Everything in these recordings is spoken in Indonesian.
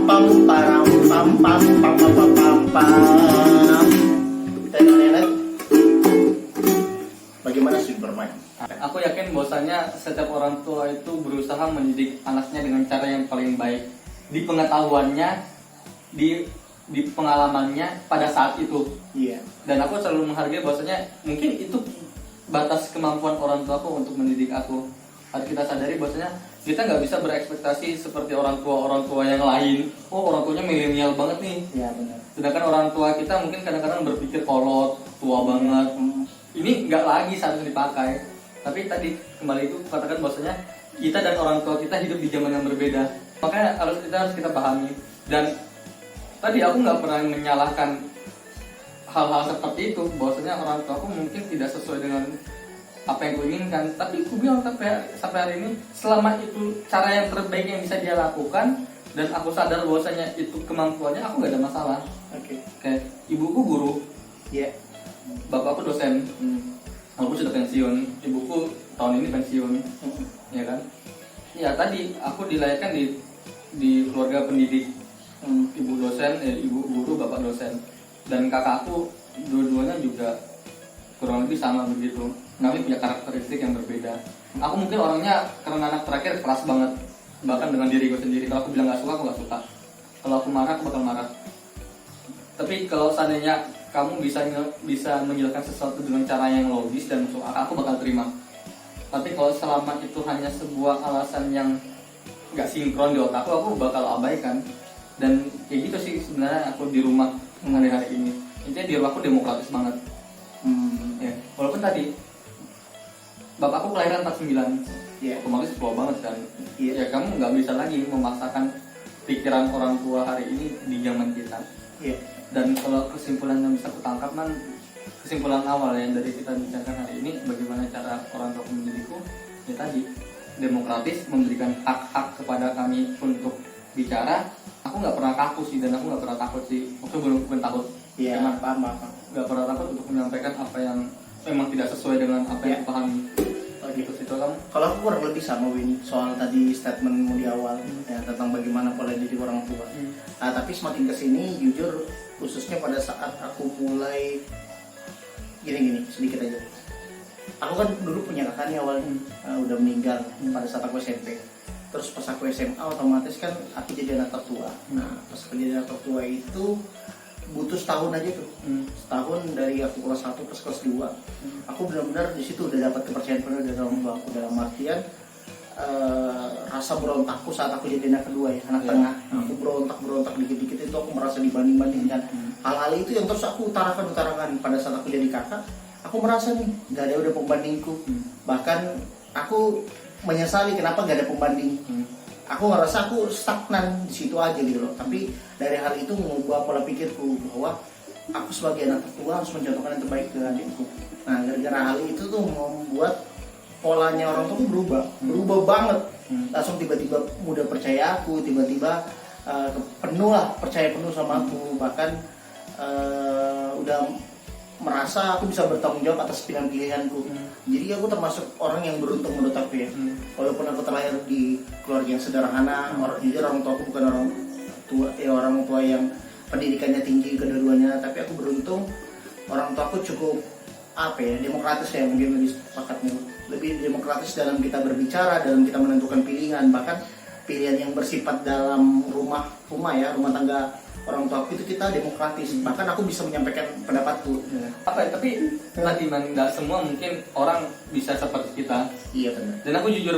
pam param pam pam pam pam pam pam pam. Kita lihat bagaimana sih bermain. Aku yakin bahwasanya setiap orang tua itu berusaha mendidik anaknya dengan cara yang paling baik di pengetahuannya, di pengalamannya pada saat itu. Iya. Dan aku selalu menghargai bahwasanya mungkin itu batas kemampuan orang tua aku untuk mendidik aku. Harus kita sadari bahwasanya kita nggak bisa berekspektasi seperti orang tua yang lain. Oh, orang tuanya milenial banget nih. Iya benar. Sedangkan orang tua kita mungkin kadang-kadang berpikir kolot, tua banget. Ini nggak lagi seharusnya dipakai. Tapi tadi kembali itu katakan bahwasanya kita dan orang tua kita hidup di zaman yang berbeda. Makanya harus kita pahami. Dan tadi aku nggak pernah menyalahkan hal-hal seperti itu, bahwasanya orang tua aku mungkin tidak sesuai dengan apa yang kuinginkan. Tapi aku bilang sampai hari ini, selama itu cara yang terbaik yang bisa dia lakukan, dan aku sadar bahwasanya itu kemampuannya, aku nggak ada masalah. Oke. Kayak ibuku guru, Iya. bapakku dosen, aku sudah pensiun, ibuku tahun ini pensiun, ya kan? Ya tadi aku dilahirkan di keluarga pendidik, ibu dosen, ibu guru, bapak dosen, dan kakakku dua-duanya juga kurang lebih sama begitu. Kami punya karakteristik yang berbeda. Aku mungkin orangnya karena anak terakhir keras banget, bahkan dengan diriku sendiri. Kalau aku bilang nggak suka, aku nggak suka. Kalau aku marah, aku bakal marah. Tapi kalau seandainya kamu bisa menjelaskan sesuatu dengan cara yang logis dan masuk akal, aku bakal terima. Tapi kalau selama itu hanya sebuah alasan yang nggak sinkron di otakku, aku bakal abaikan. Dan kayak gitu sih sebenarnya aku di rumah hari-hari ini. Intinya di rumahku demokratis banget. Ya, walaupun tadi bapakku kelahiran 49, otomatis tua banget kan. Ya kamu nggak bisa lagi memaksakan pikiran orang tua hari ini di zaman kita. Dan kalau kesimpulan yang bisa kutangkap kesimpulan awal yang dari kita bicarakan hari ini, bagaimana cara orang tua mendidikku, ya tadi demokratis, memberikan hak-hak kepada kami untuk bicara. Aku nggak pernah kaku sih, dan aku nggak pernah takut sih. Aku bukan takut. Iya. Paham. Nggak pernah takut untuk menyampaikan apa yang memang tidak sesuai dengan apa yang aku pahami. Gitu sih kamu. Kalau aku kurang lebih sama Winnie soal tadi statementmu di awal ya, tentang bagaimana pola didik orang tua. Tapi semakin kesini jujur, khususnya pada saat aku mulai gini sedikit aja. Aku kan dulu punya kakak nih awalnya udah meninggal pada saat aku SMP. Terus pas aku SMA otomatis kan aku jadi anak tertua. Nah pas aku jadi anak tertua itu butuh setahun aja tuh, setahun dari aku kelas 1 ke kelas 2. Aku benar-benar di situ udah dapat kepercayaan penuh dari orang tua aku, dalam artian rasa berontakku saat aku jadi anak kedua ya, anak tengah. Aku berontak dikit-dikit itu aku merasa dibanding-bandingkan. Hal-hal itu yang terus aku utarakan pada saat aku jadi kakak. Aku merasa nih gak ada udah pembandingku. Bahkan aku menyesali kenapa gak ada pembanding. Aku ngerasa aku stagnan di situ aja gitu loh. Tapi dari hal itu mengubah pola pikirku bahwa aku sebagai anak tertua harus mencontohkan yang terbaik ke adikku. Nah gara-gara hal itu tuh membuat polanya orang tua berubah banget. Langsung tiba-tiba mudah percaya aku, tiba-tiba percaya penuh sama aku. Bahkan udah merasa aku bisa bertanggung jawab atas pilihan-pilihanku. Jadi aku termasuk orang yang beruntung menurut aku ya. Walaupun aku terlahir di keluarga yang sederhana, orang tua aku bukan orang tua yang pendidikannya tinggi kedua-duanya, tapi aku beruntung orang tua aku cukup demokratis ya, mungkin lebih sepakatnya. Lebih demokratis dalam kita berbicara, dalam kita menentukan pilihan, bahkan pilihan yang bersifat dalam rumah tangga orang tua aku itu kita demokratis. Bahkan aku bisa menyampaikan pendapatku. Tapi tadi nggak semua mungkin orang bisa seperti kita. Iya benar. Dan aku jujur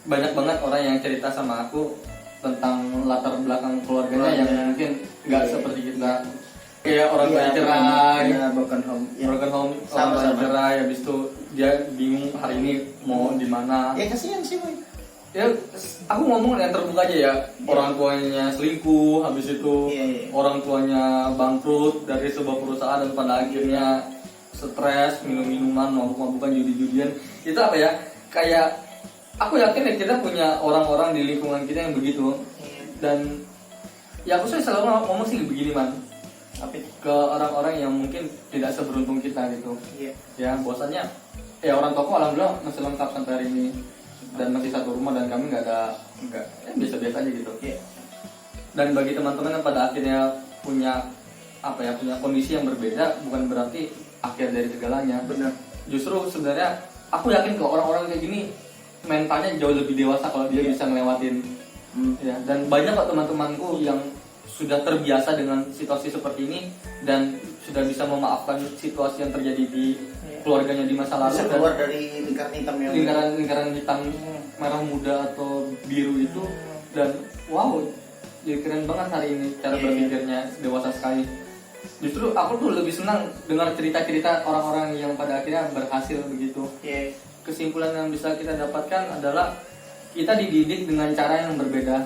banyak banget orang yang cerita sama aku tentang latar belakang keluarganya yang mungkin nggak seperti kita. Kayak orang tua cerai, broken home, orang tua cerai, habis itu dia bingung hari ini mau di mana. Ya kasihan sih, Boy. Ya, aku ngomong yang terbuka aja ya. Orang tuanya selingkuh, habis itu orang tuanya bangkrut dari sebuah perusahaan dan pada akhirnya stres, minum-minuman, mabuk-mabukan, judi-judian. Itu apa ya? Kayak aku yakin ya kita punya orang-orang di lingkungan kita yang begitu. Dan ya aku selalu ngomong sih begini ke orang-orang yang mungkin tidak seberuntung kita gitu. Ya, bahwasanya ya orang tuaku alhamdulillah masih lengkap sampai hari ini. Dan masih satu rumah dan kami nggak biasa-biasa aja gitu. Dan bagi teman-teman yang pada akhirnya punya punya kondisi yang berbeda, bukan berarti akhir dari segalanya. Benar. Justru sebenarnya aku yakin kalau orang-orang kayak gini mentalnya jauh lebih dewasa kalau dia bisa ngelewatin. Ya, dan banyak kok teman-temanku yang sudah terbiasa dengan situasi seperti ini dan sudah bisa memaafkan situasi yang terjadi di keluarganya di masa lalu. Bisa keluar dari lingkaran hitam yang lingkaran hitam merah muda atau biru itu. Dan wow, jadi keren banget hari ini cara berpikirnya dewasa sekali. Justru aku tuh lebih senang dengar cerita-cerita orang-orang yang pada akhirnya berhasil begitu. Kesimpulan yang bisa kita dapatkan adalah kita dididik dengan cara yang berbeda.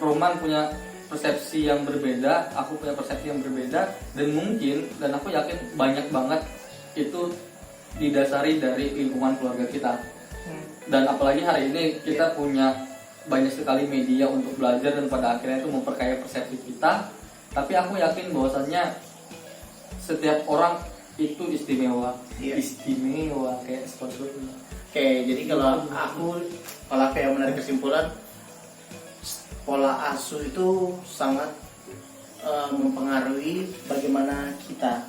Roman punya persepsi yang berbeda, aku punya persepsi yang berbeda, dan aku yakin banyak banget itu didasari dari lingkungan keluarga kita. Dan apalagi hari ini kita punya banyak sekali media untuk belajar dan pada akhirnya itu memperkaya persepsi kita. Tapi aku yakin bahwasannya setiap orang itu istimewa. Istimewa kayak seperti itu. Oke, jadi kalau aku yang menarik kesimpulan, pola asuh itu sangat mempengaruhi bagaimana kita.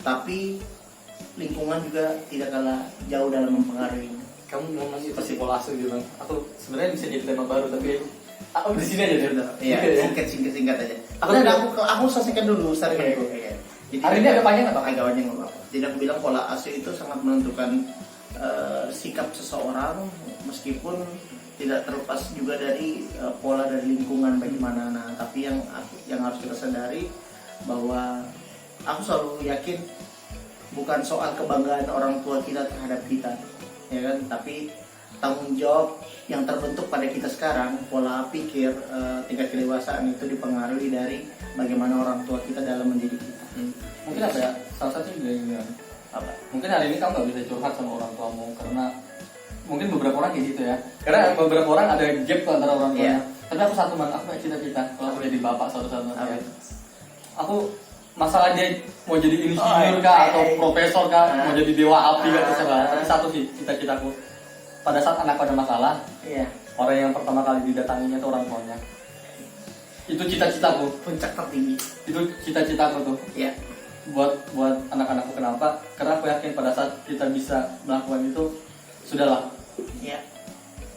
Tapi lingkungan juga tidak kalah jauh dalam mempengaruhi. Kamu ngomong pasti pola asuh gitu. Aku sebenarnya bisa jadi tema baru tapi aku di sini aja deh. Iya, singkat aja. Aku selesaikan dulu saringanku. Jadi hari ini agak panjang atau agak panjang apa? Jadi aku bilang pola asuh itu sangat menentukan sikap seseorang, meskipun tidak terlepas juga dari pola dari lingkungan bagaimana. Nah, tapi yang harus kita sadari bahwa aku selalu yakin bukan soal kebanggaan orang tua kita terhadap kita, ya kan? Tapi tanggung jawab yang terbentuk pada kita sekarang, pola pikir, tingkat kedewasaan itu dipengaruhi dari bagaimana orang tua kita dalam mendidik kita. Mungkin ada salah satu juga yang mungkin hari ini kamu nggak bisa curhat sama orang tuamu karena mungkin beberapa orang kayak gitu ya. Karena beberapa orang ada gap tuh antara orang tuanya. Tapi aku satu man, aku punya cita-cita kalau aku jadi bapak suatu saat nanti. Aku masalah dia mau jadi insinyur kah atau profesor kah, mau jadi dewa api kah terserah. Tapi satu sih cita-citaku. Pada saat anakku ada masalah, orang yang pertama kali didatanginya itu orang tuanya. Itu cita-citaku. Puncak tertinggi. Itu cita-citaku tuh. Buat anak-anakku. Kenapa? Karena aku yakin pada saat kita bisa melakukan itu, sudahlah.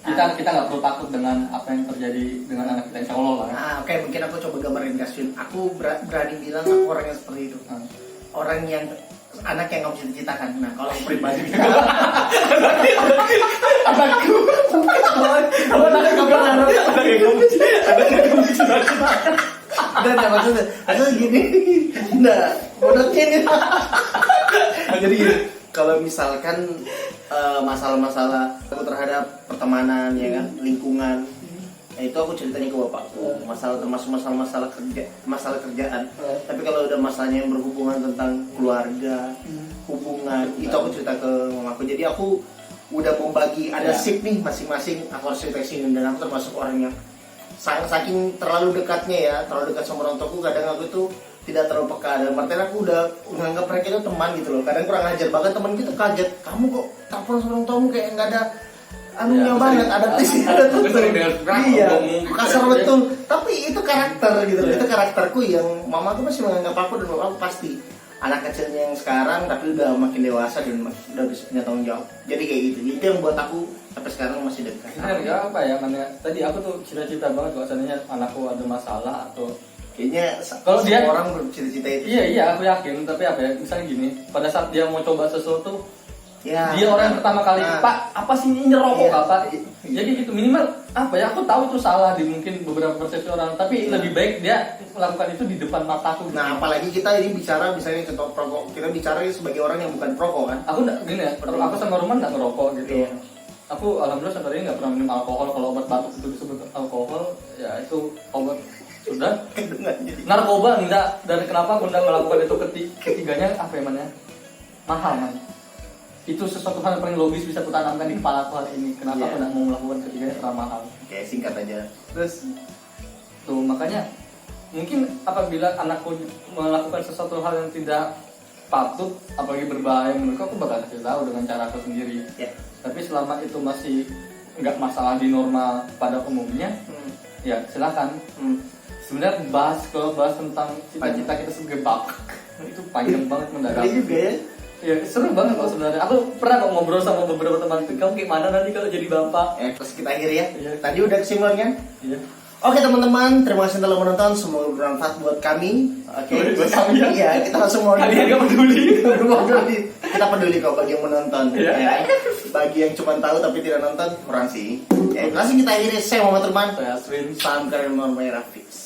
Kita nggak perlu takut dengan apa yang terjadi dengan anak kita, insya Allah lah. Oke, mungkin aku coba gambarin Kasvin. Aku berani bilang aku orang yang seperti itu. Orang yang anak yang kamu cita-citakan. Nah, kalau pribadi anakku kalau anak kamu cita-citakan. Dan maksudnya gini. Nah, bodotnya ini. Jadi gini, kalau misalkan masalah-masalah aku terhadap pertemanan, ya kan, lingkungan, itu aku ceritanya ke bapakku. Masalah termasuk masalah kerjaan. Tapi kalau udah masalahnya yang berhubungan tentang keluarga, hubungan, itu aku cerita ke mamaku. Jadi aku udah membagi, ada shift nih masing-masing. Aku harus cerita sini, dan aku termasuk orang yang saking terlalu dekatnya terlalu dekat sama orang tuaku. Kadang aku itu tidak terlalu peka, dan artinya aku udah menganggap mereka itu teman gitu loh. Kadang kurang ajar, bahkan teman kita kaget, kamu kok telepon sama orang tuamu kayak nggak ada anunya banget, ada tuh. Iya, kasar betul. Tapi itu karakter gitu loh. Itu karakterku yang mama tuh masih menganggap aku, dan aku pasti anak kecilnya yang sekarang tapi udah makin dewasa dan udah bisa punya tanggung jawab. Jadi kayak gitu. Itu yang buat aku sampai sekarang masih dekat. Nah, apa ya? Mana tadi aku tuh cita-cita banget kalau seandainya anakku ada masalah atau kayaknya kalau dia orang bercita-cita itu. Iya, aku yakin. Tapi apa ya? Misalnya gini, pada saat dia mau coba sesuatu, dia orang yang pertama kali, Pak, apa sih ini rokok Pak? Jadi gitu, minimal apa ya? Aku tahu itu salah di mungkin beberapa persepsi orang, tapi lebih baik dia melakukan itu di depan mataku. Nah, apalagi kita ini bicara misalnya contoh perokok, kita bicara sebagai orang yang bukan perokok kan? Aku nggak gini ya, aku sama Roman nggak ngerokok gitu. Aku alhamdulillah sampai ini nggak pernah minum alkohol. Kalau obat batuk itu disebut alkohol, ya itu obat sudah. Narkoba enggak. Dan kenapa aku nggak melakukan itu ketiganya apa ya namanya? Mahal man. Itu sesuatu hal yang paling logis bisa kutanamkan di kepala aku hari ini. Kenapa aku nggak mau melakukan ketiganya terlalu mahal? Oke, singkat aja. Terus tuh makanya mungkin apabila anakku melakukan sesuatu hal yang tidak patut, apalagi berbahaya menurutku, aku bakal kasih tahu dengan cara aku sendiri. Tapi selama itu masih nggak masalah di normal pada umumnya, ya silakan. Sebenarnya kalau bahas tentang cita-cita kita sebagai bapak itu panjang banget mendadak. Ini juga ya. Ya seru banget kok sebenarnya. Aku pernah kok ngobrol sama beberapa teman, kamu gimana nanti kalau jadi bapak? Terus kita akhiri ya. Iya. Tadi udah kesimpulannya. Iya. Oke teman-teman, terima kasih telah menonton. Semoga bermanfaat buat kami. Oke. Buat kami ya? Iya, kita langsung mau. Kalian gak peduli. Kita peduli kok bagi yang menonton. Iya. Ya. Bagi yang cuma tahu tapi tidak nonton, kurang sih. Langsung kita akhiri. Saya Muhammad Turman. Saya Aswin. Salam keren Merah Fix.